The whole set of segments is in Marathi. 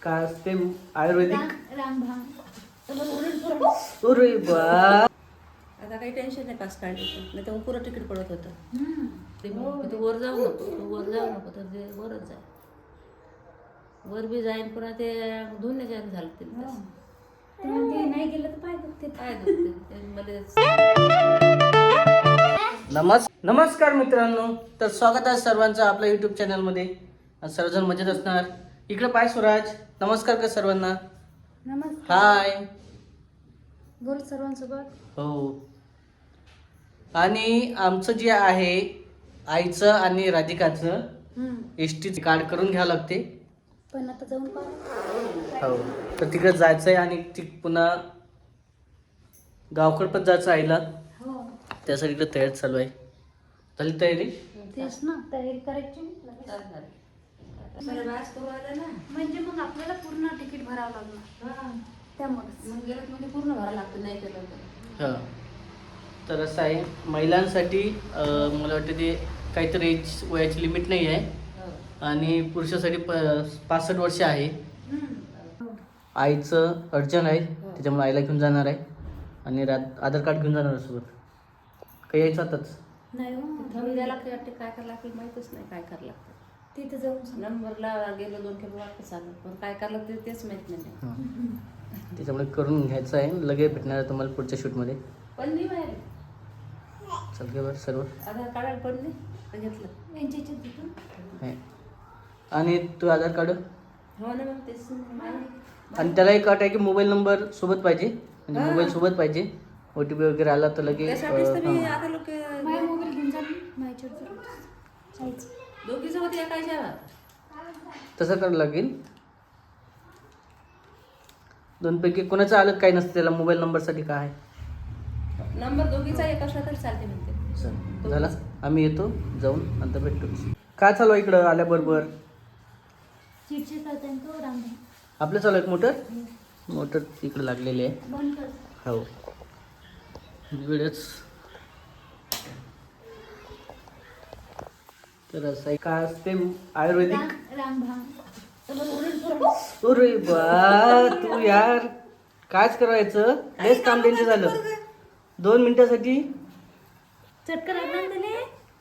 काय असते आयुर्वेदिक रामभाम अरे बा आता काही टेन्शन नाही पास काढायचं नाही तर पुरं तिकीट पडत होतं तू वर जाऊ नको तू वर जाऊ नको तर ते वरच जाय वर बी जाईन पुन्हा ते धुण्याच्या झालं ते नाही गेलं तर पाय दुखते काय दुखते मला नमस्कार मित्रांनो. तर स्वागत आहे सर्वांचं आपल्या युट्यूब चॅनलमध्ये. सर्वजण मजेत असणार. इकडे पाय स्वराज. नमस्कार कर सर्वांना. नमस्कार. हाय. बोल सर्वांसोबत. हो. आणि आमचं जे आहे आईचं आणि राधिकाचं एसटी कार्ड करून घ्यावं लागते. पण आता जाऊन पाहा. हो. तर तिकडे जायचं आहे आणि ती पुन्हा गावकड पण जायचं आईला. हो त्यासाठी इकडे तयारी चालू आहे. झाली तयारी? तेच ना तयारी करायची म्हणजे मग आपल्याला पूर्ण तिकीट भरावं लागणार त्यामुळे मग गेलं म्हणजे पूर्ण भरावं लागतं नाही केलं तर हां. तर असं आहे महिलांसाठी मला वाटतं ते काहीतरी वयाची लिमिट नाही आहे. आणि पुरुषासाठी 65 वर्ष आहे. आईचं अडचण आहे त्याच्यामुळे आईला घेऊन जाणार आहे आणि आधार कार्ड घेऊन जाणार सोबत. काही यायचं आताच नाही हो थंब द्यायला लागते वाटते काय करायला लागते माहीतच नाही काय करायला लागतं तिथे जाऊन नंबरला गेलो 2 किलो वाटतं चालू पण काय करायला लागते तेच माहीत नाही त्याच्यामुळे करून घ्यायचं आहे. लगेच भेटणार आहे तुम्हाला पुढच्या शूटमध्ये. पण नाही बाहेर चल घे बरं सर्व. आधार कार्ड पण नाही घेतलं यांच्या तिथून आहे. आणि तू आधार कार्ड हो ना मग तेच आणि त्याला एक अट आहे की मोबाईल नंबर सोबत पाहिजे. म्हणजे मोबाईल सोबत पाहिजे. OTP वगैरे आला तर लगेच त्यासाठीच तर मी आता लोक माझा मोबाईल घेऊन जा माझ्यावर दोघीचं होते एकाच्या तसं करावं लागेल. दोनपैकी कोणाचं आलं काही नसतं त्याला मोबाईल नंबरसाठी काय आहे. नंबर दोघीचा एक असला तरी चालते म्हणते. चल झाला आम्ही येतो जाऊन नंतर भेटतो. काय चालू आहे इकडं आल्याबरोबर? चिडचिड करताय तो रामभाम आपलं चालू आहे मोटर इकडे लागलेली आहे. बंद कर. हो वेळच. तर असं आहे काय असते आयुर्वेदिक रामभाम अरे बा तू यार कायच करायचं हेच काम त्यांचं झालं 2 मिनिटासाठी. चटका लागला ना त्याने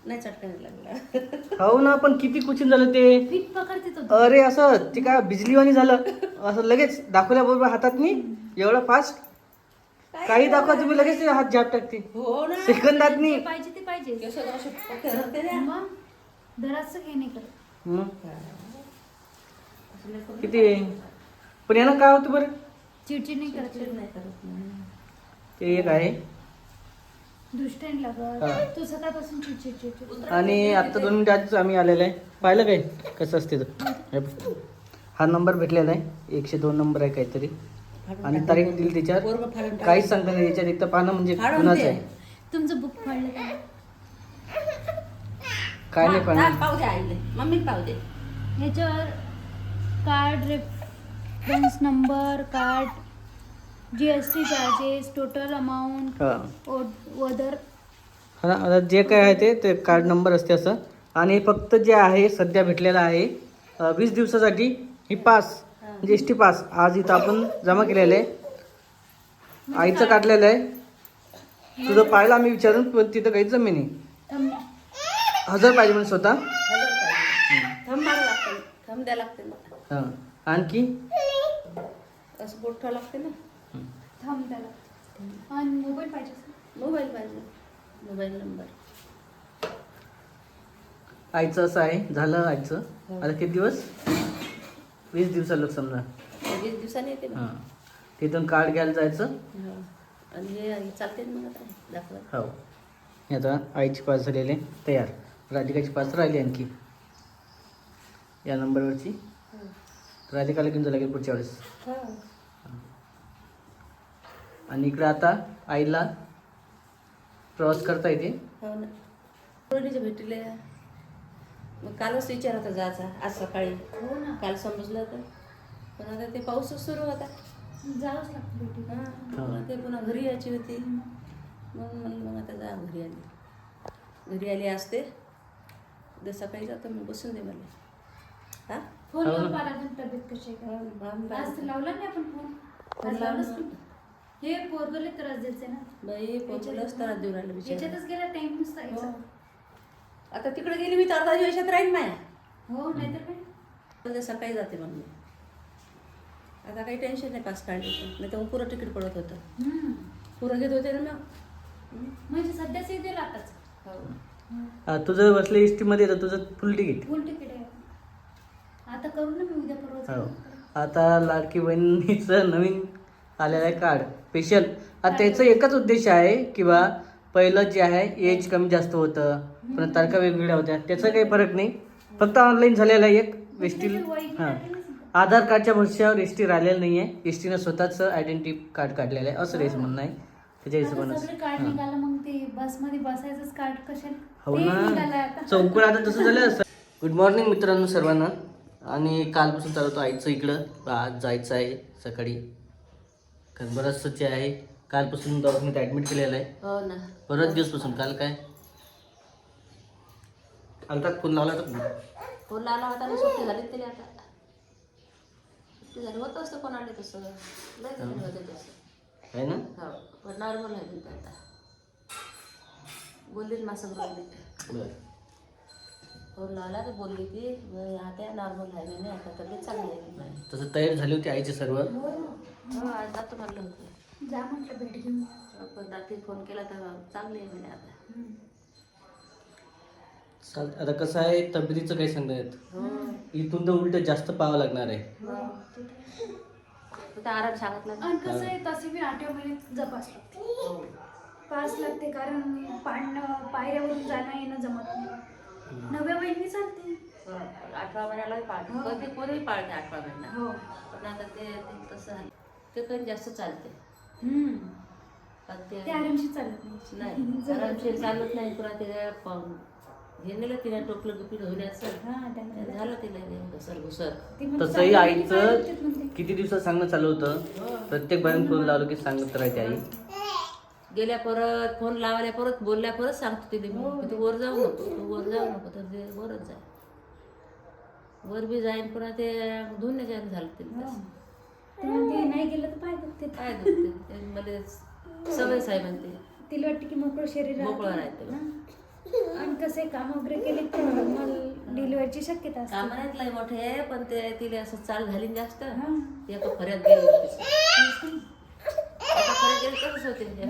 नाही चटका नाही लागला हो ना पण किती कुचिन झालं ते. पीठ पकडते तो अरे असं ते काय बिजलीवाणी झालं असं लगेच दाखवल्याबरोबर हातात मी एवढं फास्ट काही दाखवा तुम्ही लगेच ते हात झाप टाकते हो ना सेकंदात जे नाही. पाहिजे ते पाहिजे केसं असे पक्के धरते ना. मग दराचं हे नाही करत. मग किती पण यानं काय होतं बरं चिडचिड नाही करत नाही करत नाही. ते एक आहे. दृष्टीने हा. लागत तू सकाळपासून चिडचिड आणि आता 2 मिनिटं आधीच आम्ही आलेलं आहे. पाहिलं काय कसं असते तर हा नंबर भेटलेला आहे 102 नंबर आहे काहीतरी आणि तारीख दिली त्याच्यावर काहीच सांगता नाही याच्यात. एक तर पाहणं म्हणजे गुन्हाच आहे. तुमचं बुक फाडलं का काय नाही पाहणं. पाहू दे आईले मम्मी पाहू दे ह्याच्यावर card reference number card GST charges total amount हां वदर हा आता जे काय आहे ते कार्ड नंबर असते असं. आणि फक्त जे आहे सध्या भेटलेलं आहे 20 दिवसासाठी ही पास म्हणजे एस टी पास आज इथं आपण जमा केलेलं आहे. आईचं काढलेलं आहे. तुझं पाहिलं आम्ही विचारून पण तिथं काही जमीन आहे 1000 पाहिजे म्हणजे स्वतः. थंब मारा लागते थंब द्यायला लागते मला. हां आणखी असं बोट ठेवावं लागते ना. थांब त्याला आणि मोबाईल पाहिजे मोबाईल पाहिजे मोबाईल नंबर. आईचं असं आहे झालं आईचं. आता किती दिवस 20 दिवसाला समजा 20 दिवसांनी येते ना. हां तिथून कार्ड घ्यायला जायचं. हो. आणि हे चालते ना मग आता दाखवा. हो हे आता आईची पास झालेली आहे तयार. राधिकाची पास राहिली आणखी या नंबरवरची. राधिकाला घेऊन जायला लागेल पुढच्या वेळेस. आणि इकडे आता आईला प्रवास करता येते. हो ना रोडीचे भेटले मग कालच विचार होता जायचा आज सकाळी. हो ना काल समजलं तर पण आता ते पाऊसच सुरू होता. जावंच लागतं भेटी पुन्हा ते पुन्हा घरी यायची होती म्हणून म्हणलं मग आता जा घरी आली असते उद्या सकाळी जातो मग बसून दे मला. हां फोन हो लावून ना. पाहा लागेल तब्येत कशी आहे का. बाई आज तर लावला नाही आपण फोन. फोन आज लावला लावलंच नाही. नाही. हे पोरगले त्रास द्यायचे ना. पोचलंच तर देऊ राहिलं बिचारं. याच्यातच गेला टाइम नुसता हो. याचा. आता तिकडे गेली मी तर अर्धा दिवसात राहीन माया हो नाहीतर काय. उद्या सकाळी जाते मग मी. आता काही टेन्शन नाही पास काढायचं, नाही तर मग पुरं तिकीट पडत होतं. हम्म. पुरं घेत होते ना मग. म्हणजे सध्याच येते आताच. हो. तुझं बसलं एस टीमध्ये तर तुझं फुल तिकीट. फुल तिकीट आहे. आता करू ना मी उद्या परवा. हो. आता लाडकी बहिणीचं नवीन आलेलं आहे कार्ड स्पेशल. आता त्याचं एकच उद्देश आहे की बा पहिलं जे आहे एज कमी जास्त होतं, पण तारखा वेगवेगळ्या होत्या, त्याचा काही फरक नाही. फक्त ऑनलाईन झालेला आहे एक एस हां आधार कार्डच्या भरोश्यावर एस टी राहिलेलं नाही आहे. एस टीनं स्वतःचं आयडेंटिटी कार्ड काढलेलं आहे असं रेस म्हणणं आहे. त्याच्या हिशोबानं सगळे कार्ड निघाला मग ते बस मध्ये बसायचंच कार्ड कशाला. हो ते निघालंय ना आता. चौकड आता तसं झालं असं. गुड मॉर्निंग मित्रांनो सर्वांना. आणि कालपासून चालवतो आईचं इकडं. आज जायचं आहे सकाळी, कारण बरंचसं जे आहे कालपासून दवाखान्यात ॲडमिट केलेलं आहे. हो ना. बरंच दिवसपासून. काल काय आलता फोन लावला तर फोन लावला होता ना, सुट्टी झाली तरी आता. सुट्टी झाली होत असतं कोणाला तसं. लय जणी होते तसं. आहे ना. हो. पण नॉर्मल आहे मी आता. बोलली ना माझं बोलली. बरं. फोन लावला तर बोलली ती आता नॉर्मल आहे मी, आता तब्येत चांगली आहे. तसं तयार झाली होती आईची सर्व. हो आज जातो म्हणलं होतं. जा म्हटलं भेट घेऊन. पण रात्री फोन केला तर चांगली आहे म्हणे आता. चालतं. आता कसं आहे तब्येतीचं काही सांगता येत. इथून तर उलट जास्त पाहावं लागणार आहे. तर आराम सांगितला ना. आणि कसं आहे तसे बी 8 महिन्यात जपास लागते. पास लागते कारण पायऱ्यावरून जाणं येणं जमत नाही. 9व्या महिन्यात चालते. 18 महिन्यालाही पाळते, कधी कोणीही पाळते 18 महिना. हो. पण आता ते तसं आहे. ते काही जास्त चालते. पण ते ते आरामशी चालत नाही. नाही आरामशीर चालत नाही. पुन्हा ते हे नेलं तिला टोपलं गुपीत होण्याचं. हा, त्यांना झालं तिला घसर घुसर. ते म्हणते तसंही चालत नाही, पाय आईचं दुखतात म्हणते. किती दिवसात सांगणं चालू होतं. प्रत्येक बारीन फोन लावलं की सांगत राहते आई. गेल्या परत फोन लावल्या परत बोलल्या परत सांगतो तिथे मी की तू वर जाऊ नको, तू वर जाऊ नको, तर ते वरच जाय. वर बी जाईन पुन्हा ते धुण्याच्या झालं तिला तसं. ते म्हणते नाही गेलं तर पाय दुखते. काय दुखते ते मला सवयच आहे म्हणते. तिला वाटतं की मोकळं शरीर मोकळं राहते. राहते. आणि कसं आहे काम वगैरे केले तर नॉर्मल डिलिव्हरीची शक्यता असते. कामात लय मोठे आहे, पण ते तिला असं चाल झाली ना जास्त. हा. एका फऱ्यात गेली होती. एका फऱ्यात गेली तसंच होते ते.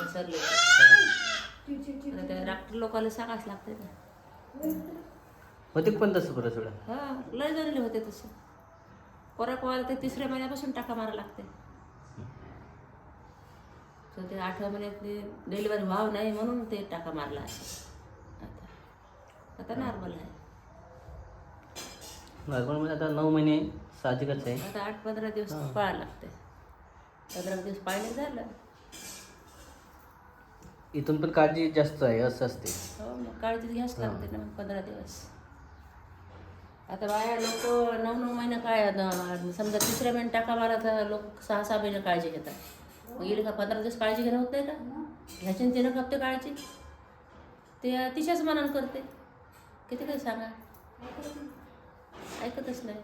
घसरले. आता त्या डॉक्टर लोकांना सांगाच लागते ना. होते पण तसं बरं थोडं. हा लय जणले होते तसे. कोणाला ते 3ऱ्या महिन्यापासून टाका मारा लागते. तर ते 8व्या महिन्यातली डिलिव्हरी व्हावं नाही म्हणून ते टाका मारला असं. आता नॉर्मल आहे. नॉर्मल म्हणजे आता 9 महिने साहजिकच आहे. आता 8-15 दिवस पाळायला लागते. 15 दिवस पाळले झालं. इथून पण काळजी जास्त आहे असं असते. हो मग काळजी घ्यायच लागते ना 15 दिवस. आता बाया लोक 9-9 महिने काय समजा 3ऱ्या महिन्यात टाका मारा तर लोक 6-6 महिने काळजी घेतात. मग गेले का 15 दिवस काळजी घेणं होत नाही का? ह्याच्याने तिनं खपते काळजी. ते तिच्याच मनानं करते. किती काही सांगा ऐकतच नाही.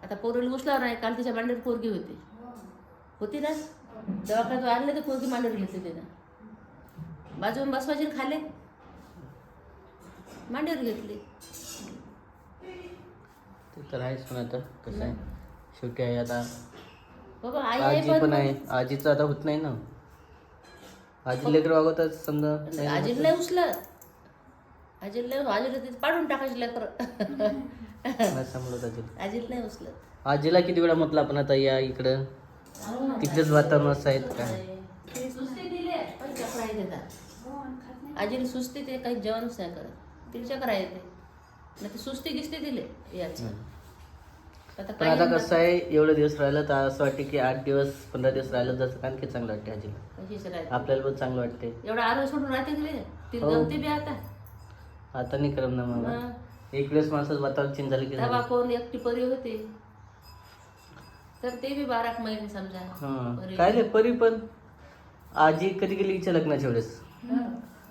आता पोरीला उचलावर नाही. काल तिच्या मांडीवर पोरगी होती ना. दवाखान्यात आणले तर पोरगी मांडीवर घेतली तिनं. बाजून बसवायची खाले मांडीवर घेतली. ते तर आहेच. पण आता कसं आहे शेवटी आहे आता बाबा आई आजी आहे पण आहे. आजीचं आता होत नाही ना. आजी लेकर वागवतात समजा. आजीला नाही उचलत. आजीला ते पाडून टाकायची लेकर. सांभाळत आजीला. आजीला नाही उचलत. आजीला किती वेळा म्हटलं आपण आता या इकडं. तिकडेच वातावरण असं आहेत काय. सुस्ती दिले पण चक्राई देतात. आजीला सुस्ती ते काही जेवणच नाही करत. तिला चक्रा येते. नाही ते सुस्ती गिस्ती दिले याचं. पण आता कसं आहे एवढे दिवस राहिलं तर असं वाटते की 8 दिवस 15 दिवस राहिलं जसं आणखी चांगलं वाटते आजीला. कशीच राहते. आपल्याला पण चांगलं वाटते. एवढा आरोग्य सोडून राहते गेले ती हो. गमते बी आता. आता नाही करम ना मला. हं. एक वेळेस माणसाचं वातावरण चेंज झालं की तेव्हा झालं. कोण एकटी परी होती तर ते बी 12 महिने समजा. हां काय रे परी पण आजी कधी गेली हिच्या लग्नाच्या वेळेस.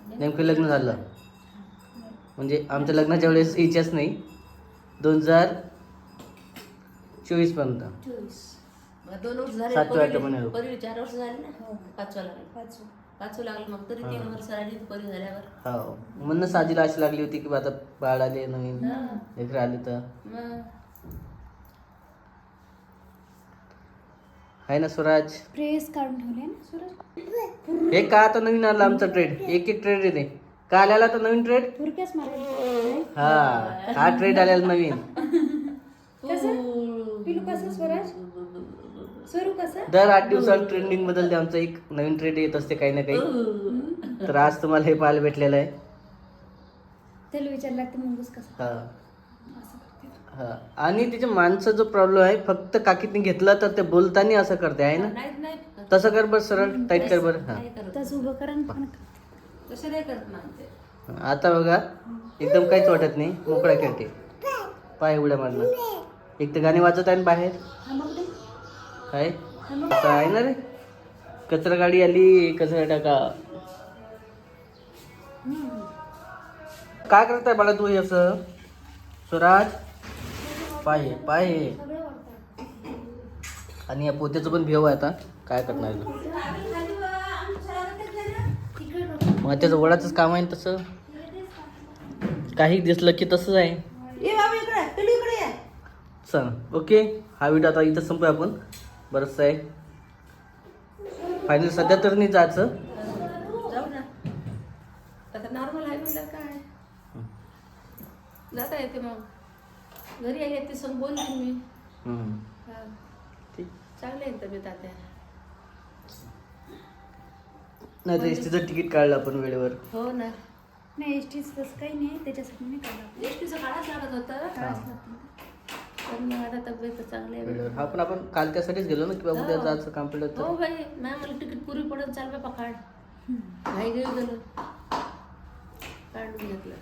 नेमकं लग्न झालं म्हणजे आमच्या लग्नाच्या वेळेस हिच्याच नाही 2024 पर्यंत 24. मग 2 वर्ष झाले. 7 आठवड्याने. परी 4 वर्ष झाले ना. हो. 5वा लागलं. 5. 5वा लागलं मग तरी 3 वर्ष आली परी झाल्यावर. हो म्हणून साजीला अशी लागली होती की बा आता बाळ आले नवीन लेकरं आले तर मग आहे ना स्वराज. प्रेस काढून ठेवले ना सूरज. हे का आता नवीन आला आमचा ट्रेड. एक ट्रेड येते का आलेला तर नवीन ट्रेड. फुरक्याच मारायला. हा ट्रेड आलेला नवीन. कसं पिलू कसं स्वराज स्वरू कसं. दर 8 दिवसाला ट्रेंडिंग बदलते आमचं. एक नवीन ट्रेड येत असते काही ना काही. तर आज तुम्हाला हे पाहायला भेटलेलं आहे. त्याला विचार लागते मुंगूस कसं हा असं करते. हा आणि तिच्या माणसं जो प्रॉब्लेम आहे फक्त काकीतने घेतला तर ते बोलताना असं करते आहे ना. नाही नाही तसं कर बरं सरळ टाईट कर बरं. हा नाही करत. तसं उभं करा आणि पण करते. तसं नाही करत मानते. आता बघा एकदम काहीच वाटत नाही. मोकळा खेळते. पाय उड्या मारणं. एक तर गाणी वाजत आहे ना बाहेर. हा मग दे. काय असं आहे ना रे. कचरा गाडी आली कचरा टाका. काय करताय बाळा तू हे असं. स्वराज पाय पाय सगळं वाटतं. आणि या पोत्याचं पण भेव आहे आता. काय करणार याला? तिकडे नको. मग त्याचं वडाचंच काम आहे ना तसं. काही दिसलं की तसंच आहे. ये बाबा इकडे पिलू इकडे ये. चल ओके हा व्हिडिओ आता इथं संपूया आपण. बरंच आहे फायनल सध्या तर नाही जायचं. जाऊ ना आता नॉर्मल आहे म्हणलं काय जाता येते मग घरी आहे ते संग बोलते मी. हम्म. हा. ठीक. चांगले आहे तब्येत आता. नाही तर एसटीचं तिकीट काढलं आपण वेळेवर. हो ना. नाही एसटीच तसं काही नाही त्याच्यासाठी नाही काढला. एसटीचं काढाच लागत होतं काढावंच लागतं. पण मग आता तब्येत चांगली आहे. वेळेवर हा पण आपण काल त्यासाठीच गेलो ना की बाबा उद्या जायचं काम पडलं हो तर. बाई नाही मला तिकीट पुरी पडत चाल बाबा काढ. घाई घाई गेलं काढून घेतलं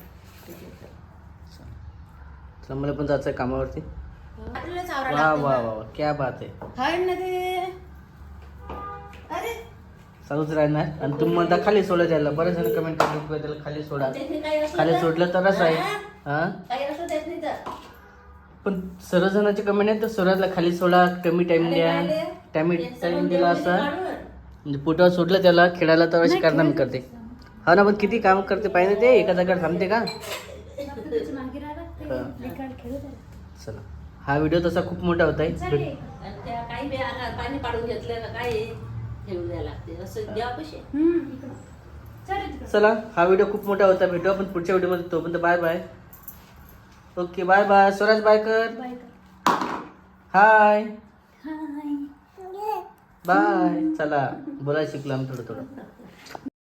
तिकीट. चला मला पण जायचं आहे कामावरती. आपल्यालाच वा आवरायला वा वा वा क्या बात आहे. हाय ना ते. अरे चालूच राहणार. आणि तुम्ही म्हणता खाली सोडा त्याला. बरेच जण कमेंट करतात की त्याला खाली सोडा. त्याने काही असलं खाली तर- सोडलं तरच आहे. हा काही असं देत नाही तर पण सर्व जणांचे कमेंट आहे तर स्वराजला खाली सोडा कमी टाइम द्या. टाइम दिला असं म्हणजे पोटावर सोडलं त्याला खेळायला तर अशी कारनामे करते. हा ना पण किती काम करते पाहिजे ते. एका जागेवर थांबते का. त्याच्या मागे राहावं लागतं. बेकार खेळत आहे. चला हा व्हिडिओ तसा खूप मोठा होत आहे. चालेल. आणि त्या काही बी अंगात पाणी काढून घेतलं का काय ठेवून द्यायला लागते असं द्या कसे. इकडं. चालेल तिकडं. चला हा व्हिडिओ खूप मोठा होता. भेटू आपण पुढच्या व्हिडिओमध्ये. तोपर्यंत bye bye. Okay bye bye. Swaraj bye कर. बाय कर. Hi hi. बाय. चला बोलायला शिकलो आम्ही थोडं थोडं.